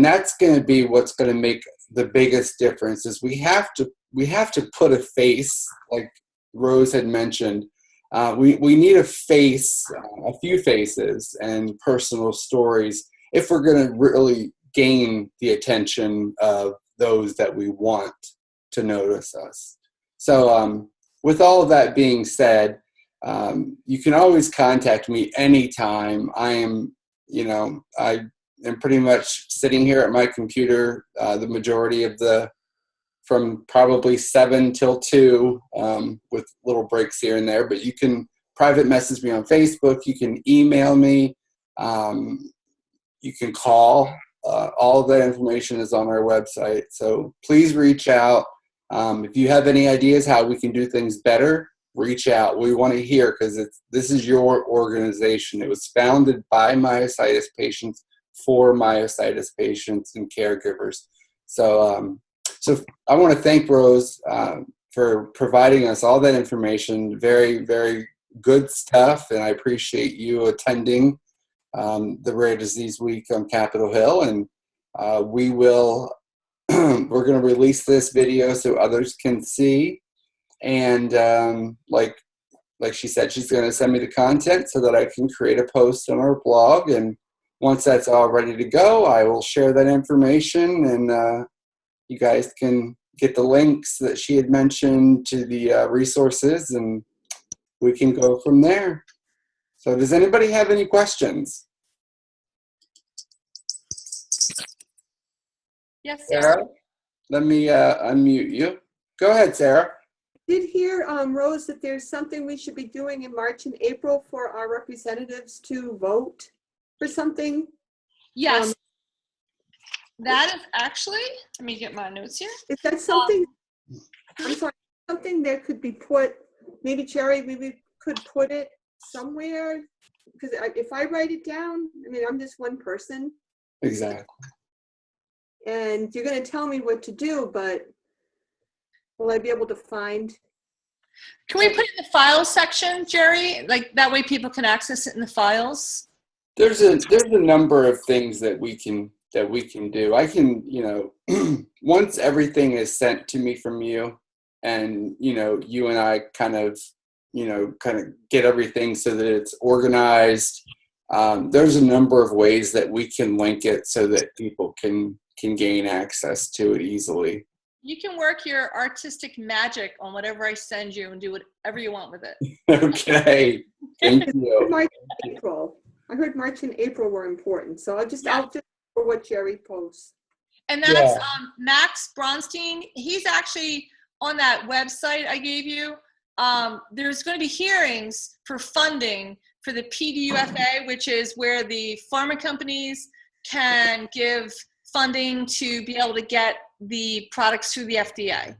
that's going to be what's going to make the biggest difference. Is we have to put a face, like Rose had mentioned. We need a face, a few faces and personal stories if we're going to really gain the attention of those that we want to notice us. So with all of that being said, you can always contact me anytime. I am pretty much sitting here at my computer the majority of from probably 7 till 2, with little breaks here and there. But you can private message me on Facebook. You can email me. You can call. All of that information is on our website. So please reach out. If you have any ideas how we can do things better, reach out. We want to hear, because this is your organization. It was founded by myositis patients for myositis patients and caregivers. So I want to thank Rose for providing us all that information. Very, very good stuff, and I appreciate you attending the Rare Disease Week on Capitol Hill. And we're going to release this video so others can see. And like she said, she's going to send me the content so that I can create a post on our blog. And once that's all ready to go, I will share that information, and you guys can get the links that she had mentioned to the resources, and we can go from there. So does anybody have any questions? Yes, Sarah. Let me unmute you. Go ahead, Sarah. Did hear, Rose, that there's something we should be doing in March and April for our representatives to vote for something. Yes. That is actually, let me get my notes here. Is that something, I'm sorry, something that could be put, maybe Cherry, maybe could put it somewhere? Because if I write it down, I mean, I'm just one person. Exactly. And you're going to tell me what to do, but will I be able to find? Can we put it in the files section, Jerry? Like that way people can access it in the files? There's a number of things that we can do. I can, once everything is sent to me from you, and you and I kind of get everything so that it's organized. There's a number of ways that we can link it so that people can gain access to it easily. You can work your artistic magic on whatever I send you and do whatever you want with it. Okay. Thank you. March and April. I heard March and April were important, so I'll just for what Jerry posts. And that's Max Bronstein. He's actually on that website I gave you. There's going to be hearings for funding for the PDUFA, which is where the pharma companies can give funding to be able to get the products through the FDA.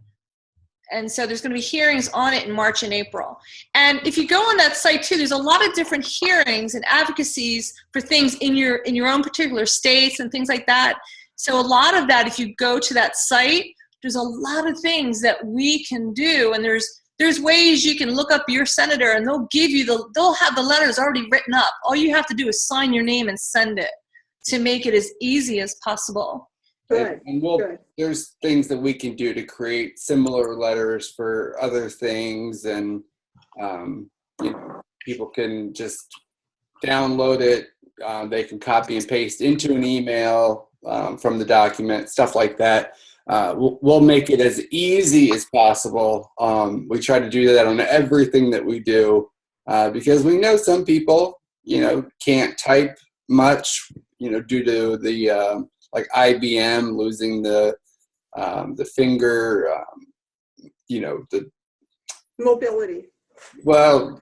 And so there's going to be hearings on it in March and April. And if you go on that site too, there's a lot of different hearings and advocacies for things in your own particular states and things like that. So a lot of that, if you go to that site, there's a lot of things that we can do. And there's ways you can look up your senator, and they'll have the letters already written up. All you have to do is sign your name and send it to make it as easy as possible. Good. And Good. there's things that we can do to create similar letters for other things, and people can just download it. They can copy and paste into an email from the document, stuff like that. We'll make it as easy as possible. We try to do that on everything that we do, because we know some people, can't type much, due to the like IBM losing the finger, the Mobility. Well,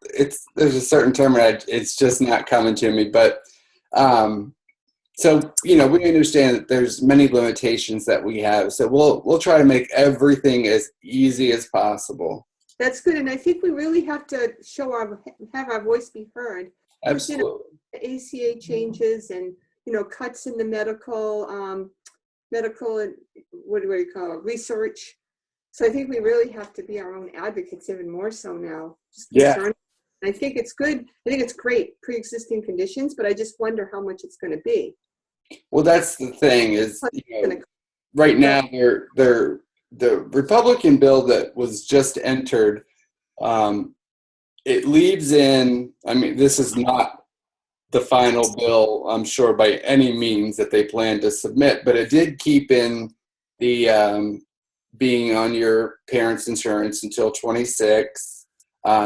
there's a certain term, it's just not coming to me, but so we understand that there's many limitations that we have. So we'll try to make everything as easy as possible. That's good, and I think we really have to have our voice be heard. Absolutely. The ACA changes and cuts in the medical what do you call it, research. So I think we really have to be our own advocates even more so now. Just concerned. I think it's good. I think it's great, pre-existing conditions, but I just wonder how much it's going to be. Well, that's the thing is, right now the Republican bill that was just entered, it leaves in, I mean, this is not the final bill, I'm sure, by any means that they plan to submit, but it did keep in the being on your parents' insurance until 26.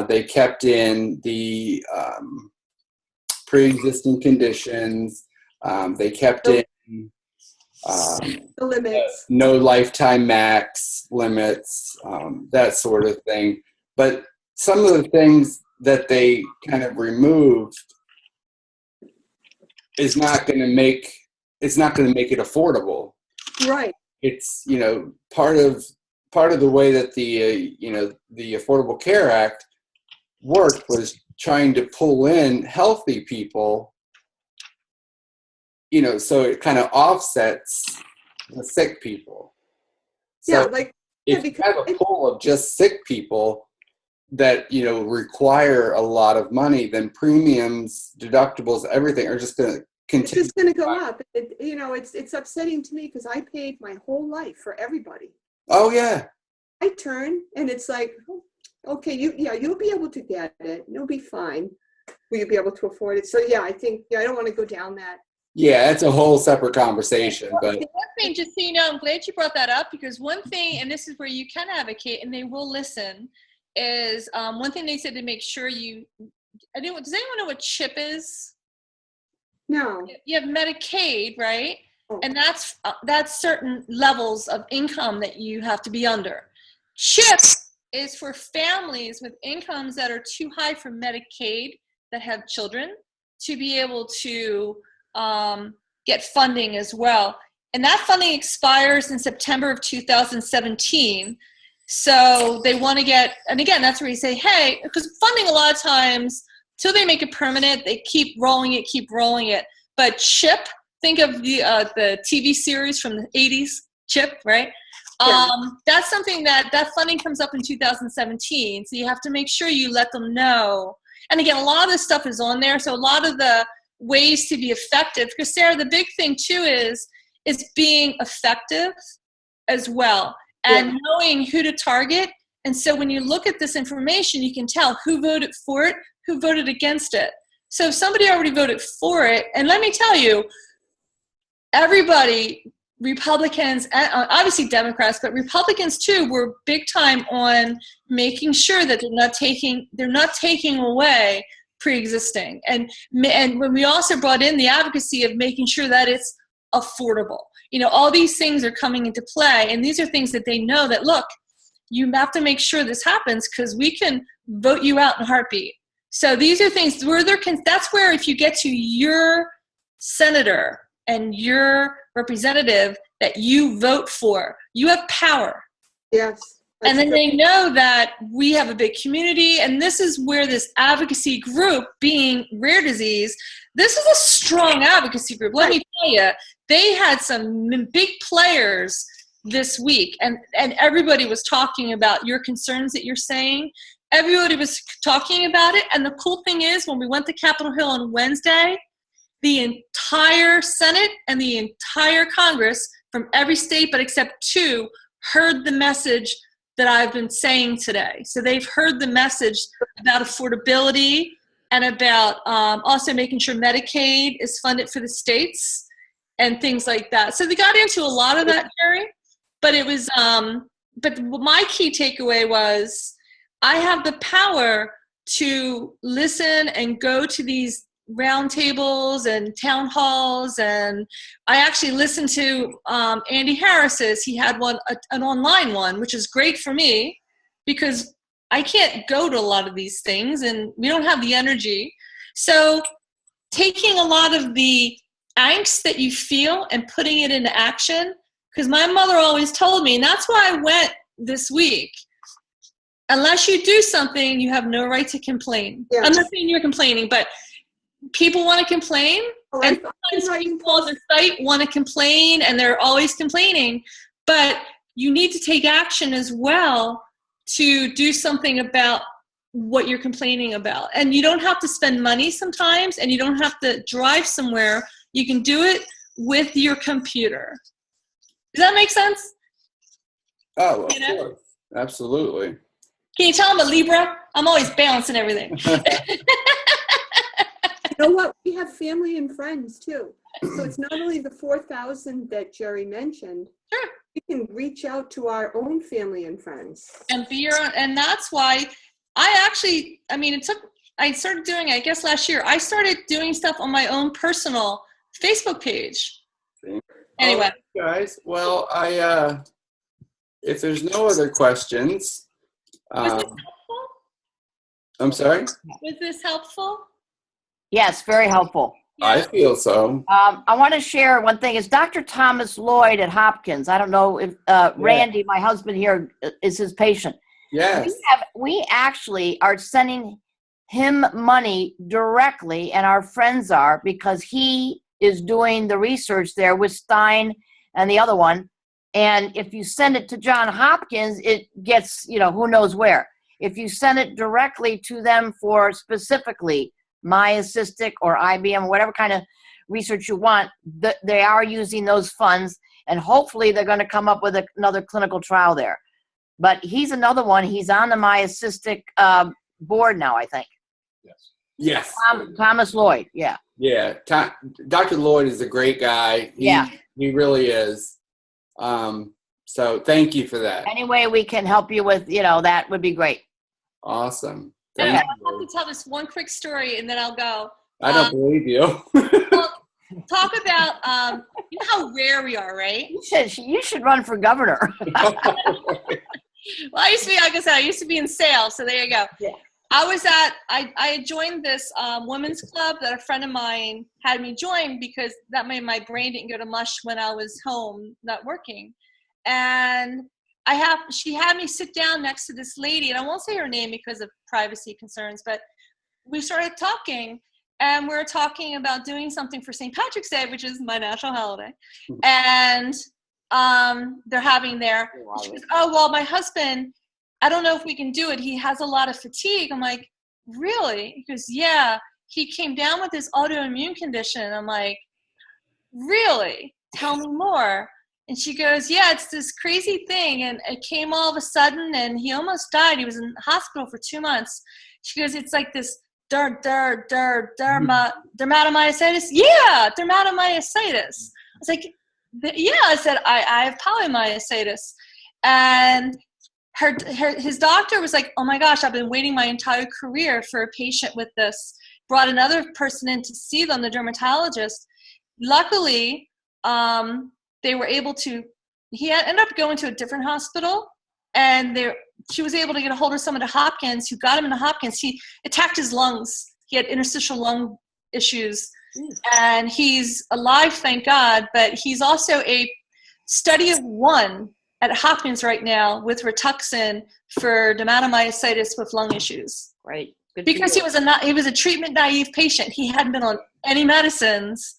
They kept in the pre-existing conditions. They kept in the limits, no lifetime max limits, that sort of thing. But some of the things that they kind of removed is not going to make it affordable. Right. It's part of the way that the the Affordable Care Act worked was trying to pull in healthy people, so it kind of offsets the sick people. So if you have a pool of just sick people that require a lot of money, then premiums, deductibles, everything are just going to continue. It's just going to go up. It's upsetting to me because I paid my whole life for everybody. Oh yeah. I turn and it's like, okay, you'll be able to get it. You'll be fine. Will you be able to afford it? So yeah, I think I don't want to go down that. Yeah, it's a whole separate conversation. But one thing, just so you know, I'm glad you brought that up, because one thing, and this is where you can advocate and they will listen, is one thing they said to make sure does anyone know what CHIP is? No. You have Medicaid, right? Oh. And that's certain levels of income that you have to be under. CHIP is for families with incomes that are too high for Medicaid that have children to be able to get funding as well. And that funding expires in September of 2017. So they want to get, and again, that's where you say, hey, because funding a lot of times, till they make it permanent, they keep rolling it. But CHIP, think of the TV series from the 80s, CHIP, right? Yeah. That's something that funding comes up in 2017. So you have to make sure you let them know. And again, a lot of this stuff is on there. So a lot of the ways to be effective, because Sarah, the big thing too is being effective as well, and knowing who to target. And so when you look at this information, you can tell who voted for it, who voted against it. So if somebody already voted for it, and let me tell you, everybody, Republicans, and obviously Democrats, but Republicans too, were big time on making sure that they're not taking away pre-existing. And when we also brought in the advocacy of making sure that it's affordable. All these things are coming into play, and these are things that they know that, look, you have to make sure this happens because we can vote you out in a heartbeat. So these are things where that's where if you get to your senator and your representative that you vote for, you have power. Yes. And then they know that we have a big community, and this is where this advocacy group, being rare disease, this is a strong advocacy group. Let me tell you, they had some big players this week, and everybody was talking about your concerns that you're saying. Everybody was talking about it, and the cool thing is, when we went to Capitol Hill on Wednesday, the entire Senate and the entire Congress from every state but except 2 heard the message that I've been saying today. So they've heard the message about affordability and about also making sure Medicaid is funded for the states and things like that. So they got into a lot of that, Jerry, but it was, but my key takeaway was I have the power to listen and go to these roundtables and town halls, and I actually listened to Andy Harris's. He had an online one, which is great for me because I can't go to a lot of these things, and we don't have the energy. So taking a lot of the angst that you feel and putting it into action, because my mother always told me, and that's why I went this week, unless you do something, you have no right to complain. Yeah. I'm not saying you're complaining, but people want to complain, and sometimes people on the site want to complain, and they're always complaining, but you need to take action as well to do something about what you're complaining about. And you don't have to spend money sometimes, and you don't have to drive somewhere. You can do it with your computer. Does that make sense? Oh, of course. Absolutely. Can you tell I'm a Libra? I'm always balancing everything. You know what? We have family and friends too. So it's not only the 4,000 that Jerry mentioned. Sure. We can reach out to our own family and friends. And be your own, and that's why I started doing, I guess last year, I started doing stuff on my own personal Facebook page. Anyway. All right, guys, well, if there's no other questions, Was this helpful? I'm sorry? Was this helpful? Yes, very helpful. Yeah. I feel so. I want to share one thing. Is Dr. Thomas Lloyd at Hopkins. I don't know if Randy, my husband here, is his patient. Yes. We actually are sending him money directly, and our friends are, because he is doing the research there with Stein and the other one. And if you send it to Johns Hopkins, it gets, who knows where. If you send it directly to them for specifically Myositis or IBM, whatever kind of research you want, they are using those funds, and hopefully they're going to come up with another clinical trial there. But he's another one. He's on the Myositis board now, I think. Yes. Thomas Lloyd, yeah. Yeah, Dr. Lloyd is a great guy. He really is. So thank you for that. Any way we can help you with, that would be great. Awesome. I have to tell this one quick story, and then I'll go. I don't believe you. Well, talk about how rare we are, right? You should run for governor. Well, I used to be in sales, so there you go. Yeah. I had joined this women's club that a friend of mine had me join, because that made my brain didn't go to mush when I was home not working. And she had me sit down next to this lady, and I won't say her name because of privacy concerns, but we started talking, and we were talking about doing something for St. Patrick's Day, which is my national holiday. And they're having there. She goes, oh, well, my husband, I don't know if we can do it. He has a lot of fatigue. I'm like, really? He goes, yeah. He came down with this autoimmune condition. I'm like, really? Tell me more. And she goes, yeah, it's this crazy thing. And it came all of a sudden, and he almost died. He was in the hospital for 2 months. She goes, it's like this dermatomyositis. Yeah, dermatomyositis. I was like, yeah. I said, I have polymyositis. And his doctor was like, oh my gosh, I've been waiting my entire career for a patient with this. Brought another person in to see them, the dermatologist. Luckily, they were able to, ended up going to a different hospital, and she was able to get a hold of someone at Hopkins who got him into Hopkins. He attacked his lungs. He had interstitial lung issues, and he's alive, thank God, but he's also a study of one at Hopkins right now with Rituxan for dermatomyositis with lung issues. Right. Good, because he was a treatment naive patient. He hadn't been on any medicines.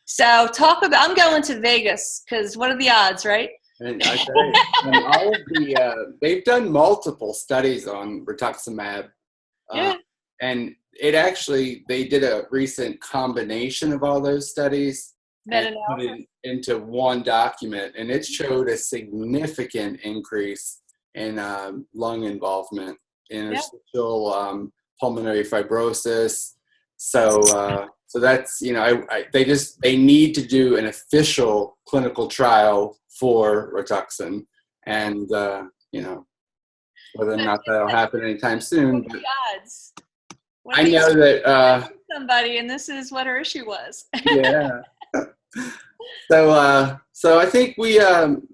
So I'm going to Vegas, because what are the odds, right? And I say, they've done multiple studies on rituximab. Yeah. And they did a recent combination of all those studies and put it into one document, and it showed a significant increase in lung involvement, interstitial pulmonary fibrosis. So that's, they need to do an official clinical trial for Rituxan, and whether or not that'll happen anytime soon. What are the odds? I know that somebody, and this is what her issue was. Yeah. So I think we've gone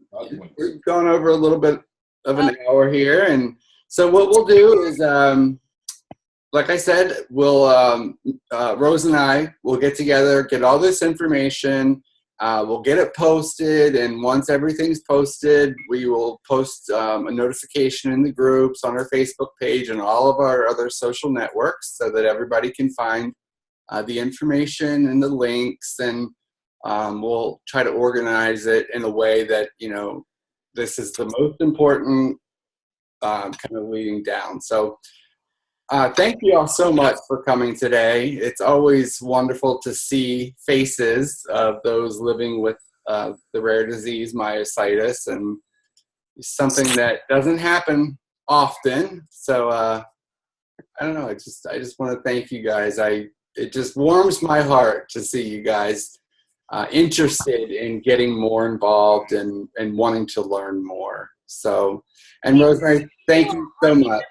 over a little bit of an hour here, and So what we'll do is, like I said, we'll Rose and I will get together, get all this information. We'll get it posted, and once everything's posted, we will post a notification in the groups on our Facebook page and all of our other social networks so that everybody can find the information and the links, and we'll try to organize it in a way that, you know, this is the most important kind of leading down. So thank you all so much for coming today. It's always wonderful to see faces of those living with the rare disease myositis, and it's something that doesn't happen often. So I don't know. I just want to thank you guys. It just warms my heart to see you guys interested in getting more involved and wanting to learn more. So, and Rosemary, thank you so much.